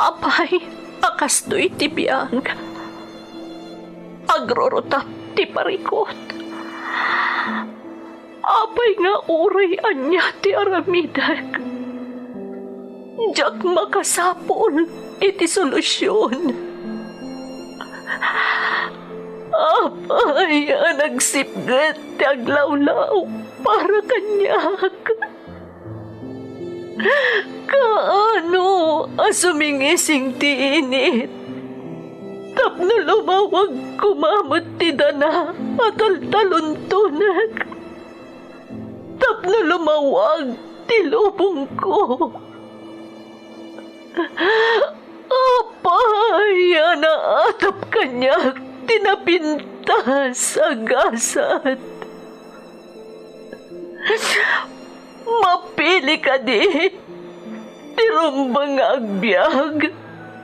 Apay, akastoy ti biyang. Agrorotap ti parikot. Apay nga uray anya ti aramidak. Diyak makasapol iti solusyon. Apay, nagsipgat ti aglawlaw para kanyak. Kaano asumingising ti init? Tapno lumawag kumamot ti dana at altaluntunak. Tapno lumawag ti lubong ko. Apay, naatap kanyak tinapinta sa gasat. Mapili ka di, tirumbang agbyag,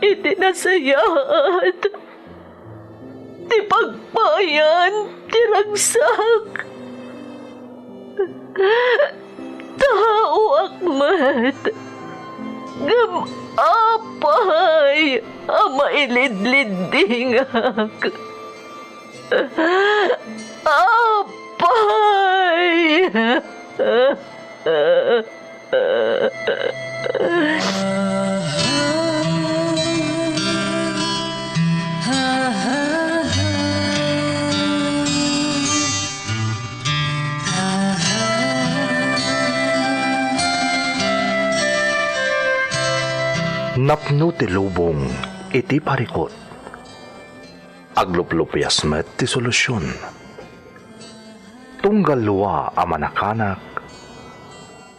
itinasayat, ti pagpayan, tiragsak. Tao akmat, gam apay, mailidlidingak. Apay! Napno ti lubong iti parikot. Agluplupyas met ti solusyon. Tunggal luwa a manakanak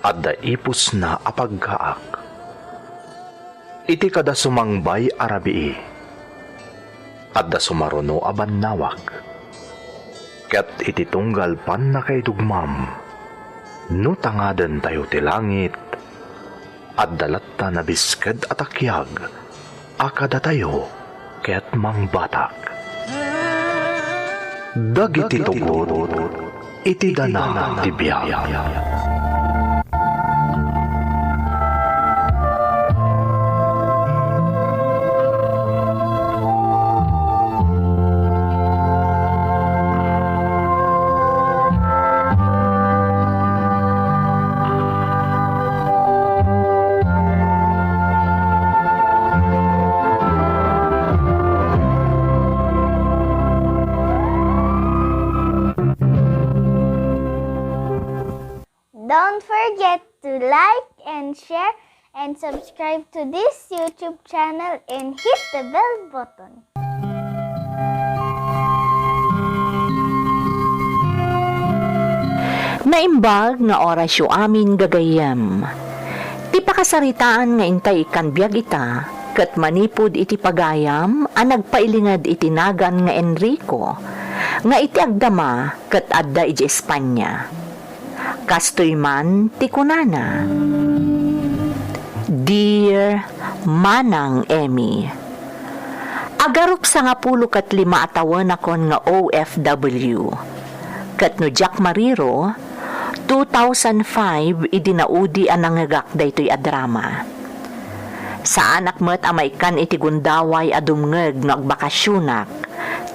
at daipos na apagkaak. Iti kada sumangbay arabii at da sumaruno aban nawak. Ket iti tunggal pan na kay dugmam no tangaden tayo ti langit at dalatta na bisked at akyag akada tayo ket mangbatak. Dagiti tugot iti dana ti biyag. Don't forget to like and share and subscribe to this YouTube channel and hit the bell button. Naimbag nga orasyo amin gagayam. Ti pakasaritaan nga intay ikan biyag ita, kat manipod iti pagayam, ang nagpailingad iti nagan nga Enrico, nga iti agdama kat adda iti Espanya. Kastoy man ti kunana. Dear Manang Emmy, agarup sa nga 15 atawan akon nga OFW. Kat no Jack Mariro, 2005 idinaudi ang nangagak daytoy a drama. Sa anak met amaykan iti gundaway adumngeg no agbakasyonak,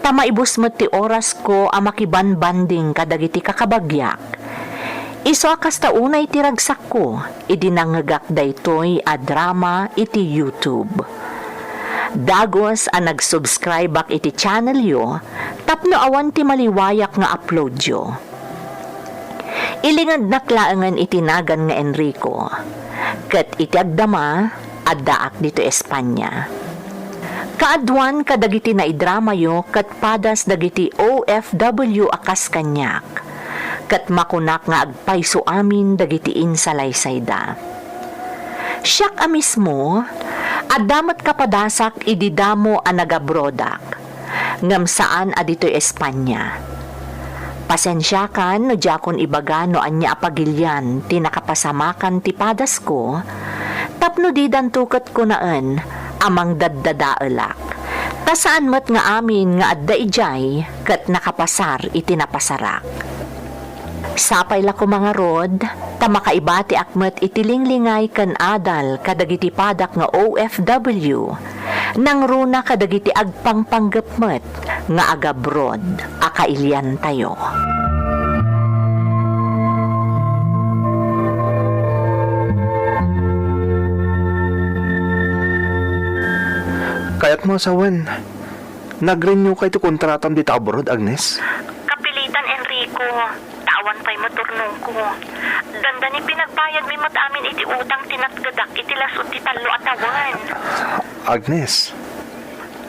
tamaibus met ti oras ko amakiban-banding kadagiti kakabagyak. Iso akas taunay ti ragsak ko, idinangagak daytoy a drama iti YouTube. Dagos ang nag-subscribe ak iti channel yo, tapno awan ti maliwayak nga upload yo. Ilingad naklaangan iti nagan nga Enrico, ket iti agdama, addaak dito Espanya. Kaadwan kadagiti na idrama yo, ket padas dagiti OFW akas kanyak, ket makunak nga agpayso amin dagiti insalaysayda. Siyak a mismo, adamat kapadasak ididamo a nagabrodak, ngam saan adito'y Espanya. Pasensyakan no jakon ibaga no anya apagilyan ti nakapasamakan ti padas ko, tapno di dantukat ko naan amang daddadaelak. Tasaan met nga amin nga adda ijay ket nakapasar iti napasarak. Sapay la ko mga rod, Ta makaibati akmet itilinglingay kan adal kadagiti padak nga OFW nang runa kadagiti agpangpanggapmet nga agabroad akailyan tayo. Kaya't mo sawan, nag-renew kay ti kontratam dito abroad, Agnes? Kapilitan, Enrico. Tawan pa'y maturnong ko. Ganda ni pinagbayad mi matamin iti utang tinatgadak iti lasod ti talo atawan. Agnes,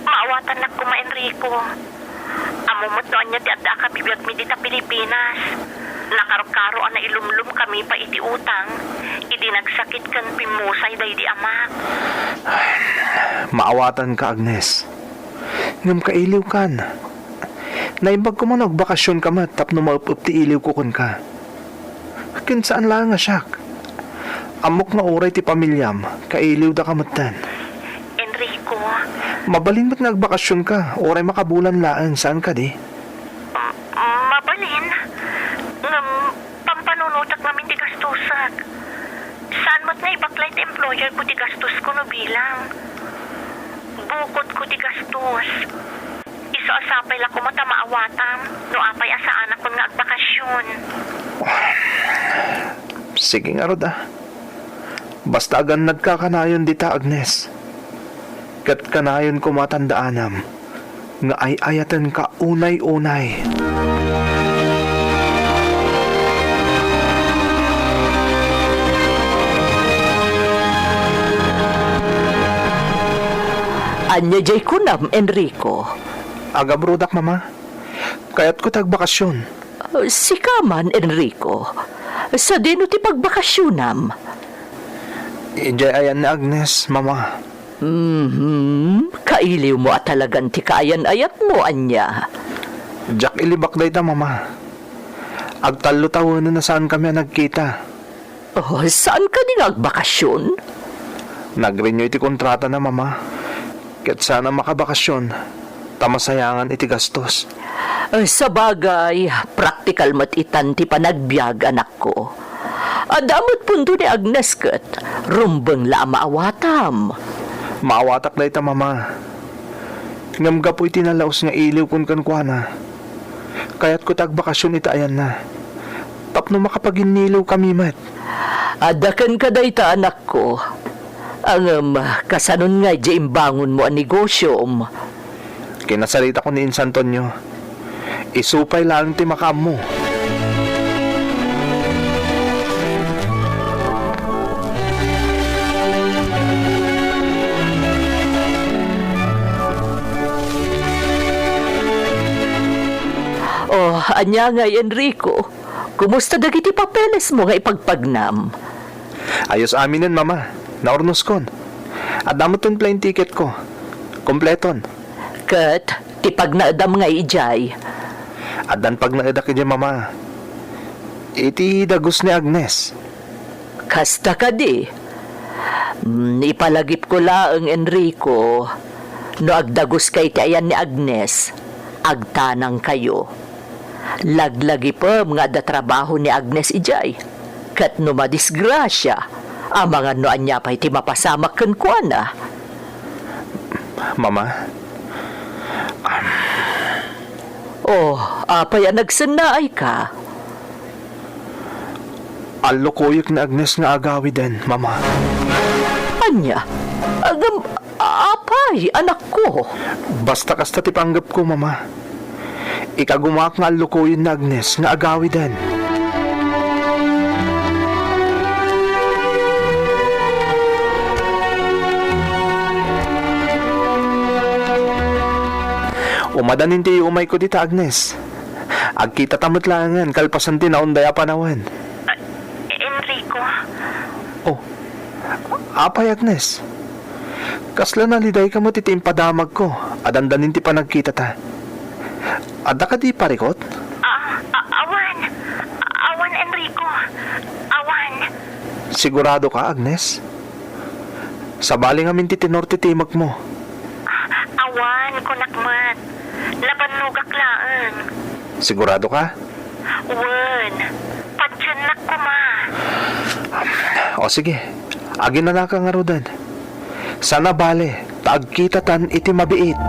Maawatan na ko ma, Enrico. Amumot doon niya ti adda ka bibiyag mi dita Pilipinas. Nakaro-karo na ilumlum kami pa iti utang. Idi nagsakit kan pimusay day di amak. maawatan ka, Agnes. Ngam kailiw kan. Naimbag ko man nagbakasyon ka mat, tapno maupup ti iliw ko kun ka. Kinsaan lang nga siyak. Amok nga oray ti pamilyam, kailiw da kamatan. Enrico, Mabalin mo't nagbakasyon ka, oray makabulan laan, saan ka di? mabalin. Ngam pampanunutak namin ti gastusak. Saan mo't nga ibaklay ti employer ko ti gastos ko no bilang. Bukod ko ti gastos. Iso asapay lang ko mata maawatam. No apay asa anak ko nga agbakasyon. Sige nga rod Basta agan nagkakanayon dita, Agnes. Kat kanayon ko matandaanam, nga ay ayatan ka unay-unay. Anya jay kunam, Enrico. Agabrodak, mama. Kaya't ko tagbakasyon. Sikaman, Enrico. Sa dino ti pagbakasyonam. Ijay ayan ni Agnes, mama. Kailiw mo at talagang ti kaayan-ayat mo, anya. Jack ilibak day ta, mama. Agtalo tawanan na saan kami nagkita. Oh, saan ka din nagbakasyon? Nag-renew iti kontrata na, mama. Kaya't sana makabakasyon. Tamasayangan iti gastos. Sa bagay, praktikal mat itan ti panagbiag, anak ko. Adamot punto ni Agnes kat, rumbang la maawatam. Maawatak day ta, mama. Ngamga po'y tinalaos nga iliw kun kankwana. Kaya't ko tagbakasyon ita ayan na. Tapno makapaginilaw kami mat. Adakan ka day ta, anak ko. Ang kasanon nga di imbangon mo ang negosyo. Kinasalita ko ni Insan Antonio. Isupay lang ti makam mo. Oh, anya nga, Enrico. Kumusta dagiti papeles mo nga ipagpagnam? Ayos aminin, mama. Naornos kon. At damot ton plane ticket ko. Kompleton. Kat, tipag naadam nga ijay. At dan pag naadak niya, mama. Iti dagos ni Agnes. Kasta ka di. Ipalagip ko laang, Enrico. No agdagos kay ti ayan ni Agnes, agtanang kayo. Laglagi pa mga da trabaho ni Agnes ijay. Kat no madisgrasya, ang mga noan niya pa'y ti mapasamak kan kuana. Mama, Oh, apay ang nagsanaay ka. alokuyok ni Agnes nga agawi din, mama. Anya, apay, anak ko. Basta kasta ti panggap ko, mama. Ikagumak nga alukuyin ni Agnes nga agawi din. Umadanin ti umay ko dita, Agnes. Agkita tamot langan, kalpasan ti naunday apanawan. Enrico, Oh, apay, Agnes. Kasla naliday ka mo titi impadamag ko, adandanin ti panagkita ta. Adda ka di parikot? awan Enrico, awan. Sigurado ka, Agnes? Sabali nga min ti tenor ti timag mo. Awan, kunakmat. Laban nugak laan. Sigurado ka? Wan, padyanak ko ma. O sige, agin na ka nga rodan. Sana bale, taagkita tan iti mabiit.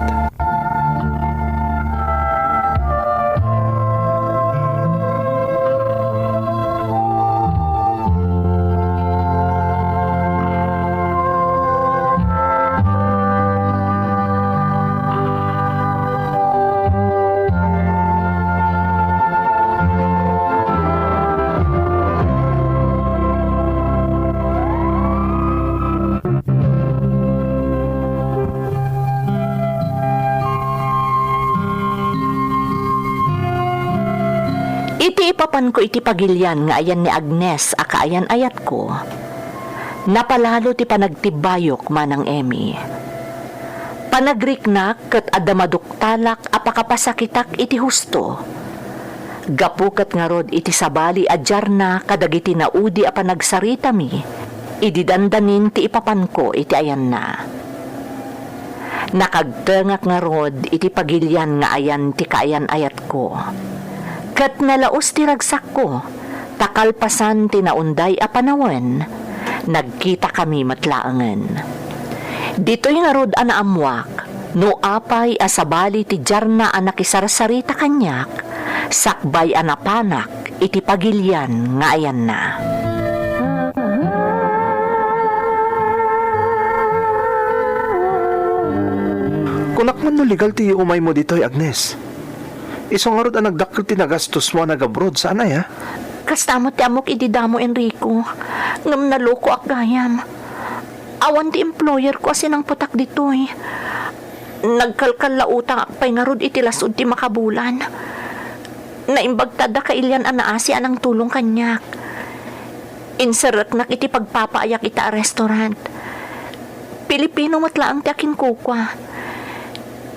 Iti ipapan ko iti pagilyan nga ayan ni Agnes aka ayan ayat ko. Napalalo ti panagtibayok manang Emmy. Panagriknak ket adda maduktalak apakapasakitak iti husto. Gapukat nga rod iti sabali adjar na kadagiti naudi a panagsarita mi. Ididandanin ti ipapan ko iti ayan na. Nakagtengak nga rod iti pagilyan nga ayan ti kaayan ayat ko. Kat nalaos ti ragsak ko, takalpasan ti naunday a panawen, nagkita kami matlaangan. Dito'y nga rod ana amwak, no apay asabali ti jarna a nakisarsarita kanyak, sakbay anapanak iti pagilyan nga ayan na. Kunak man no legal ti umay mo dito'y Agnes. Isang arod ang nagdakil tinagastos mo nag-abroad. Sana ya? Kastamot ti amok ididamo Enrico, ngam naloko ak gayam. Awan ti employer ko asin ang putak ditoy. Nagkalkal la utang akpay nga rod iti lasod ti makabulan. Naimbagtada ka ilyan anaasi anang tulong kanyak. Inserek nak iti pagpapaayak ita a restaurant. Pilipino matlaang ti akin kukwa.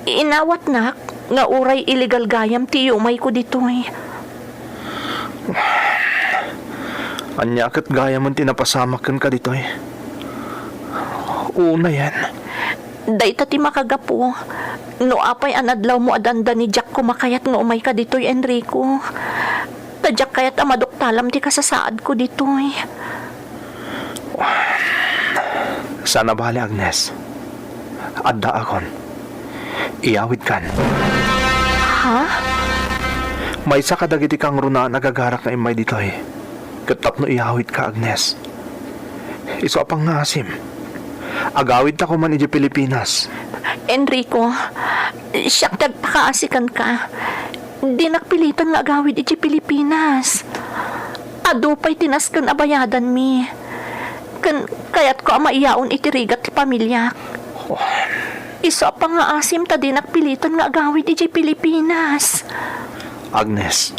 Inawat nak, nga uray illegal gayam ti umay ko ditoy. Anya kat gaya man tinapasamakan ka ditoy. Una yan. Dayta ti makagapo. No apay anadlaw mo adanda ni Jack kumakayat nga umay ka ditoy Enrico. Tadyak kayat amadoktalam ti kasasaad ko ditoy. Sana bali Agnes. Adda akon. Iyawid kan. Ha? May isa kadagiti kang runa nagagarak na imay ditoy. Katapno iyawid ka Agnes. Iso apang ngasim. Agawid ta ko man iti Pilipinas. Enrico, siyak tagpakaasikan ka. Di nakpilitan nga agawid iti Pilipinas. Ado pa'y tinaskan abayadan mi. Kayat ko maiyaon iti rigat ti pamilya. Iso pa nga asim ta di nakpilitan nga agawid iti Pilipinas. Agnes,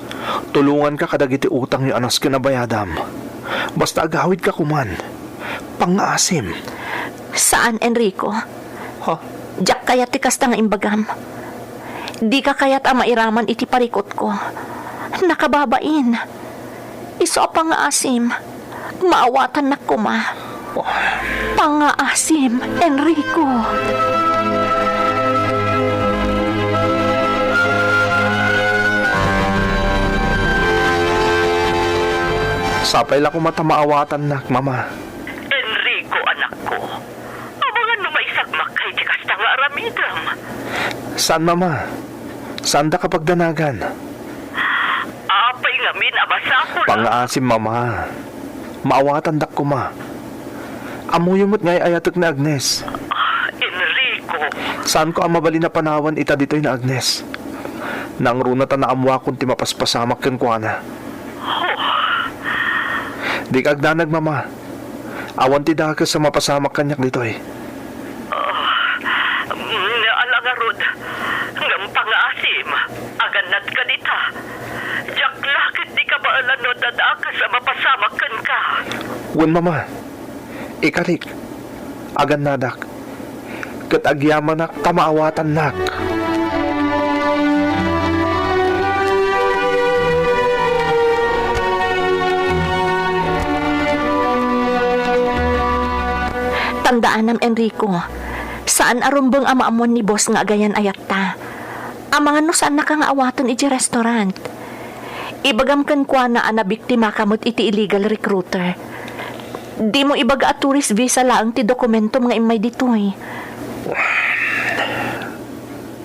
tulungan ka kadagiti utang yung anas kinabayadam. Basta agawid ka kuman. Pang-asim. Saan, Enrico? Ha? Diyak kayat ti kasta nga imbagam. Di ka kayat mairaman iti parikot ko. Nakababain. Iso pa nga asim. Maawatan na kuma. Pang-asim, Enrico. Sapay la ko matamaawatan nak, mama. Enrico, anak ko. Abangan mo maisagmak kay di kasta nga aramidam. Saan, mama? Saan da kapag danagan? Apay nga min, abasa ko na. Pang-asim, mama. Maawatan dak ko, ma. Amuyumot ngay ayatok na Agnes. Enrico. Saan ko ang mabali na panawan ita dito'y na Agnes? Nang runa ta na amwa kung ti mapaspasamak ken kuana. Di kagdanag, mama. Awan ti daka sa mapasamak kanyak dito'y. Alangarod. Ngam pang-asim. Aganad ka dita. Jak lakit di ka ba alano dadaka sa mapasamakan ka. Wen, mama. Ikarik. Agan nadak. Kat agyaman nak kamaawatan nak. Tandaan nam Enrico, saan arumbang amaamon ni boss nga agayan ayat ta? Amangan no saan na ka nga awaton iti restaurant. Ibagam kan kwa na ana biktima kamot iti illegal recruiter. Di mo ibaga at tourist visa lang ti dokumento mga imay ditoy.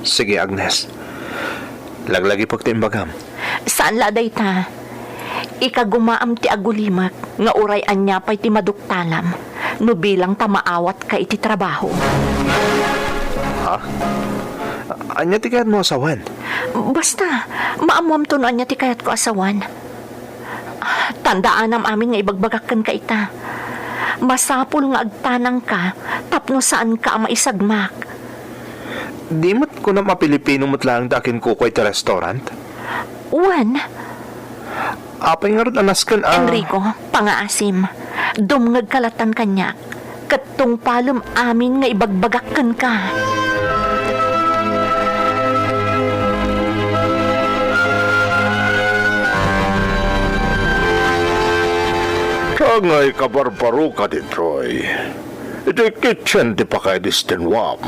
Sige, Agnes. Laglagi pag timbagam. Saan laday ta? Ikagumaam ti agulimak nga uray anya pa'y ti maduktalam no bilang tamaawat ka iti trabaho. Anya ti kayat mo asawan? Basta, maamuam to no anya ti kayat ko asawan. Tandaan am amin nga ibagbagakan ka ita. Masapul nga agtanang ka tapno saan ka maisagmak. Di mo't ko na mapilipino mo't lang dakin kukoy ti restaurant? Uwan, Apay nga rin anaskan Enrico, pangaasim. Dumngag kalatan kanya. Katong palom amin nga ibagbagakan ka. Kangay kabarbaro ka di, Troy. Ito'y kitchen di pa kay distinwam.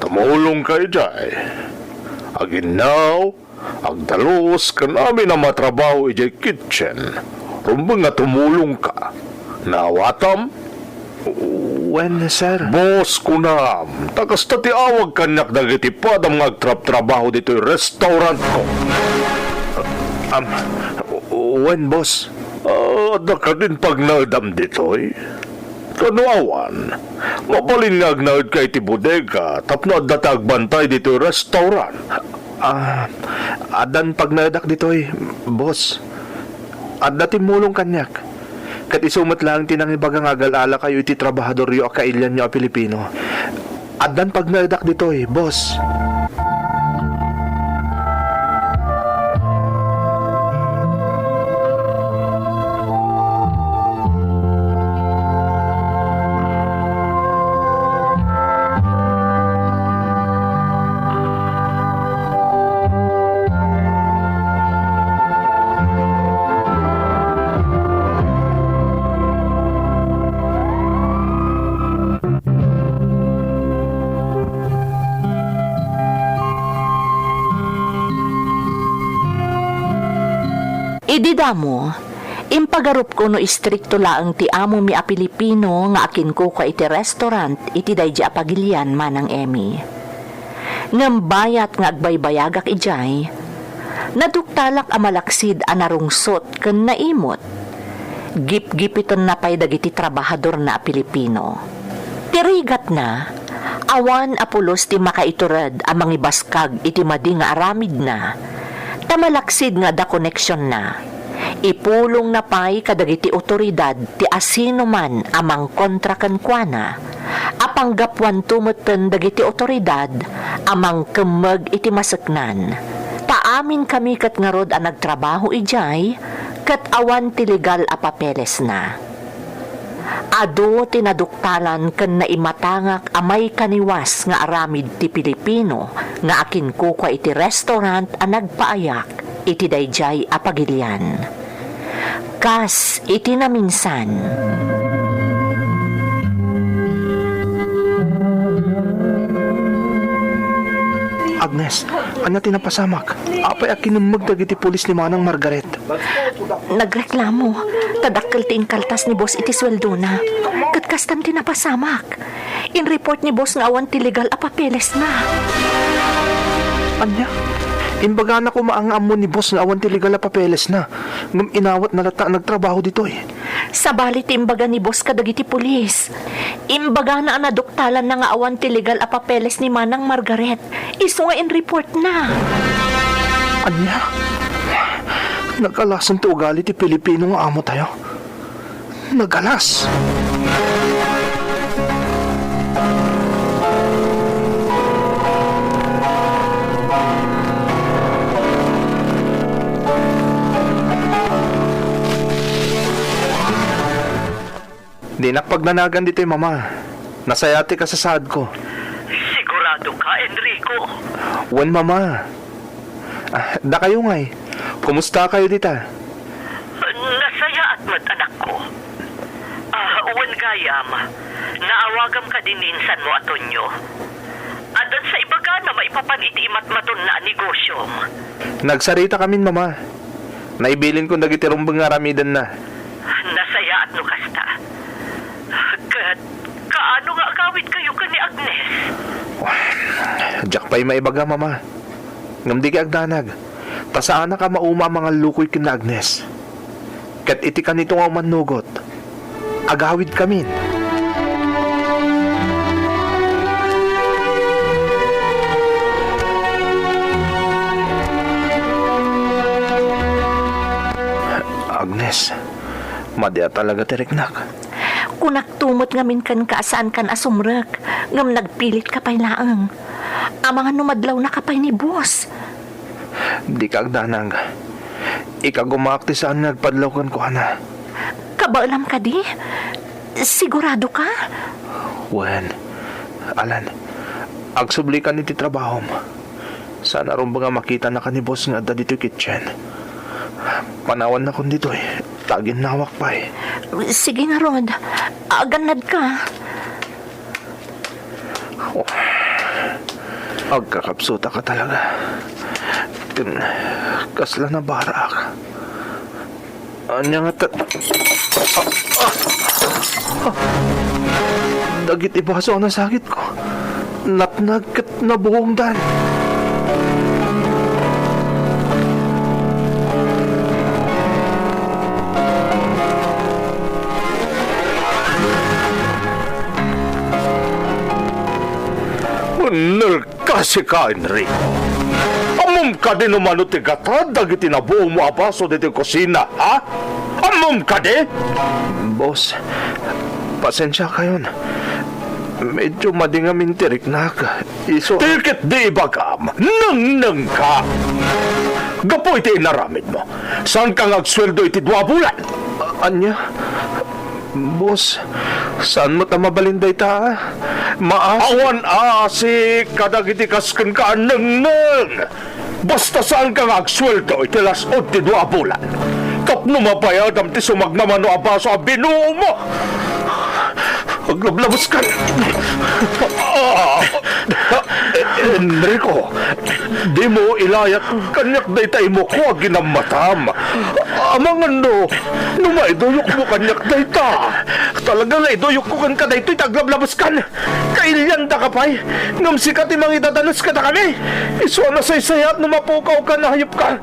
Tamulong kay Jay. Aginaw, agdalos ka namin na matrabaho ijay kitchen. Rumbang nga tumulong ka. Nawatam, When, sir? boss ko na. Takas na tiawag kanyak dagiti padam nga agtrap-trabaho dito'y restaurant ko. When, boss? Da ka din pag naadam dito'y. Kanuawan, mapalingag na kay ti bodega, tapno at datagbantay dito'y restaurant. Adan pag nadak dito'y, boss. At dati mulong kanyak. Kat isumat lang tinangibagang agal-ala kayo iti trabahador yo akailyan nyo a Pilipino. Adan pag nadak dito'y, boss. Ididamo, impagarup ko no istrikto laang ti amo mi a Pilipino nga akin ko ka iti restaurant iti daydi apagilian manang Emmy. Ngambayat nga agbaybayagak ijay, naduktalak a malaksid a narungsot ken naimot. Gip-gipiton na pay dagiti trabahador na a Pilipino. Tirigat na, awan apulos ti makaiturad a mangibaskag iti madi nga aramid na. Tamalaksid nga da koneksyon na. Ipulong na pay kadagiti otoridad ti asino man amang kontra kenkwana. Apanggapwan tumeten dagiti otoridad amang kemeg iti maseknan. Taamin kami ket ngarod a nagtrabaho ijay ket awan ti legal a papeles na. Ado tinaduktalan ken naimatangak amay kaniwas nga aramid ti Pilipino nga akin kuka iti restaurant a nagpaayak iti dayjay a pagilian. Kas iti na minsan. Agnes, anya tinapasamak. Apay akin magdagiti pulis ni Manang Margaret. Nagreklamo, tadakkel ti inkaltas ni boss iti sweldo na. Katkastan tinapasamak. In-report ni boss nga awan ti legal a papeles na. Anya? Imbaga na ko maangam ni boss nga awan ti legal a papeles na. Ngam inawat na lata nagtrabaho dito eh. Sabali ti imbaga ni boss kadagiti pulis. Imbaga na anaduktalan na nga awan ti legal a papeles ni Manang Margaret. Iso nga in-report na. Anya? Nagalasan ti ugali ti Pilipino nga amo tayo. Nagalas. Di nakpagnanagan dito yung mama. Nasayati ka sa saad ko. Sigurado ka, Enrico? Wan mama. Da kayo nga eh. Kumusta kayo dita? Nasaya at anak ko. Uwan gayam, naawagam ka din insan mo, Antonio. Adan sa ibaga na maipapaniti imatmaton na negosyo. Nagsarita kami mama. Naibilin ko nagitirumbang aramidan na. Nasaya at no kasta. Kat, kaano nga kawit kayo ka ni Agnes? Diyak pa'y maibaga, mama. Ngam di ka agdanag. Tasaan na ka mauma mga lukoy kina Agnes. Kat iti ka nito nga manugot. Agawid kamin. Agnes, madya talaga tiriknak. Kunak tumot ngamin kan kaasaan kan asumrek, ngam nagpilit ka pa'y laang. Ang mga numadlaw na kapay ni boss. Di ka agdanag. Ika gumakti saan nagpadlaw kan ko, ana. Kabaalam ka di? Sigurado ka? Wen, Alan, agsubli ka niti trabaho mo. Sana rin ba nga makita na ka ni boss nga da dito kitchen. Panawan na kung dito eh. Tagin nawak pa eh. Sige nga, Rod. Aganad ka. Agkakapsuta ka talaga. Kasla na barak. Anya nga Dagit ibaso ang nasakit ko. Natnagkat na buong dan. Nel kasi ka, Enrico. Amom ka din umano ti gatad, dagiti na buong mo abaso dito kusina, ha? Amom ka di? Boss, pasensya kayo na. Medyo madingamin tirik na ka. Iso... Tikit di bagam, nang ka. Gapo iti inaramid mo. Saan ka ngagsweldo iti 2 bulan? Anya? Boss, saan mo mabalinday ta? Awan asik, kadagiti kasken ka nang. Basta saan ka ngagsweldo iti lasod ti 2 bulan. Kapno mapayadam ti sumagnaman no abaso a binuo mo. Aglablabos ka. Enrico, di mo ilayat kanyak daytay mo ko ginamatam. Amangan no, numaiduyok mo kanyak dayta. Talaga nga iduyok ko kan ka dayto'y taglablabos kan. Kailyan da ka pa'y. Ngam sikat imang idadalos ka na kami. Iswa na saysayat numapukaw ka na hayop ka.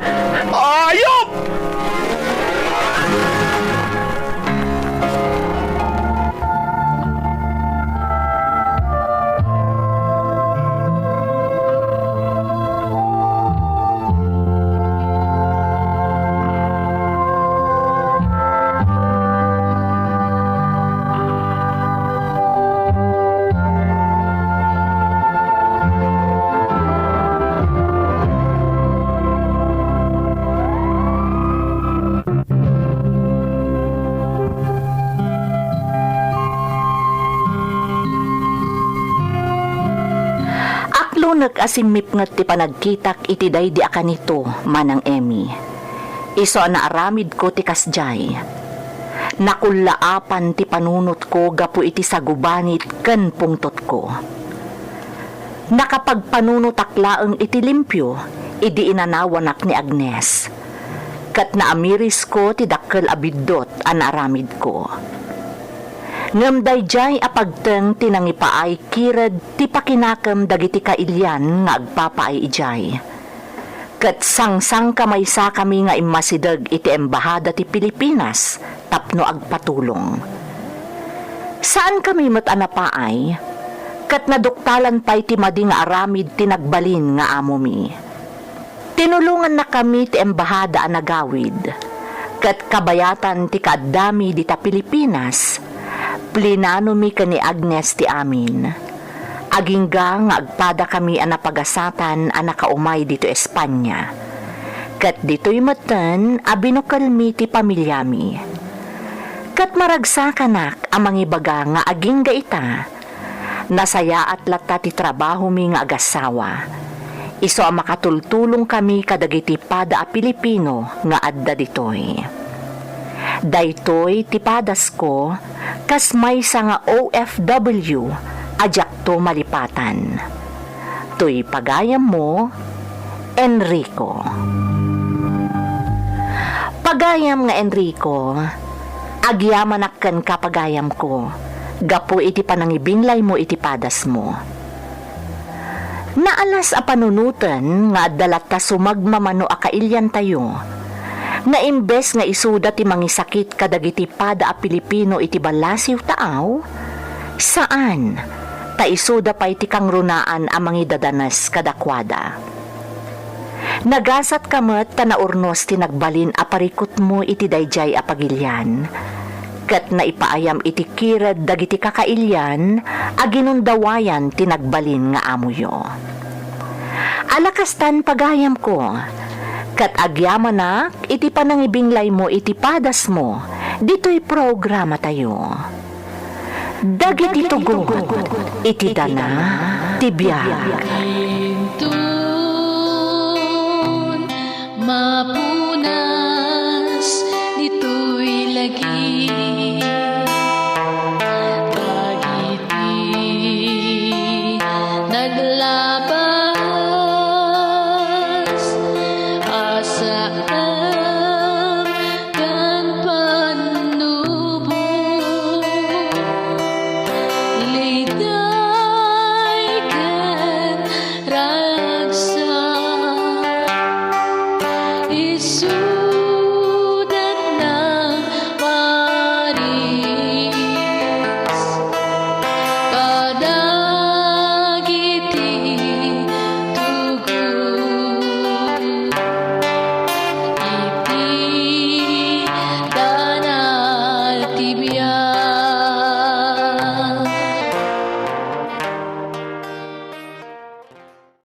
Ayop! Nag-asimip nga ti panagkitak iti day di akanito, manang Emmy. Iso na aramid ko ti kasjay. Nakulaapan ti panunot ko gapu iti sagubanit ken pungtot ko. Nakapagpanunot aklaeng iti limpyo, idi inanawanak ni Agnes. Kat naamiris ko ti dakkel abidot an aramid ko. Ngam dayjay apagteng tinangipaay kirad ti pakinakam dagiti kailyan nga agpapaay ijay. Ket sangsang kamaysa kami nga immasideg iti embahada ti Pilipinas tapno agpatulong. Saan kami met anapaay? Ket naduktalan pay ti madi nga aramid ti nagbalin nga amo mi. Tinulungan na kami ti embahada a nagawid. Ket kabayatan ti kaadami di ta Pilipinas. Plinano mi ka ni Agnes ti amin. Agingga nga agpada kami ang napagasatan ang nakaumay dito Espanya. Kat dito'y matan, abinukal mi ti pamilya mi. Kat maragsakanak ang mangibaga nga agingga ita. Nasaya at lata ti trabaho mi nga agasawa. Iso ang makatultulong kami kadagiti pada a Pilipino nga adda dito'y. Daytoy tipadas ko kas may sa nga OFW ajak to malipatan. To'y pagayam mo, Enrico. Pagayam nga Enrico, Agyamanak ken kapagayam ko, gapo iti panangibinglay mo iti padas mo. Naalas a panunutan nga dalat ta sumagmamano a kailyan tayo, nga imbes nga isuda ti mangisakit kadagiti pada a Pilipino iti balasiw taaw, saan ta isuda pa iti kangrunaan a mangidadanas kadakwada. Nagasat kamet ta naurnos ti nagbalin a parikot mo iti dayjay a pagilyan, ket naipaayam iti kirad dagiti kakailyan a ginundawayan ti nagbalin nga amuyo. Alakastan pagayam ko, ket agyamanak iti panangibinglay mo iti padas mo, dito'y programa tayo. Dagiti tugot, iti dana, tibiyag. Tun, mapunas, dito'y lagi. Dagiti, naglabas, asaan kan panubo. Liday kan ragsa, Isu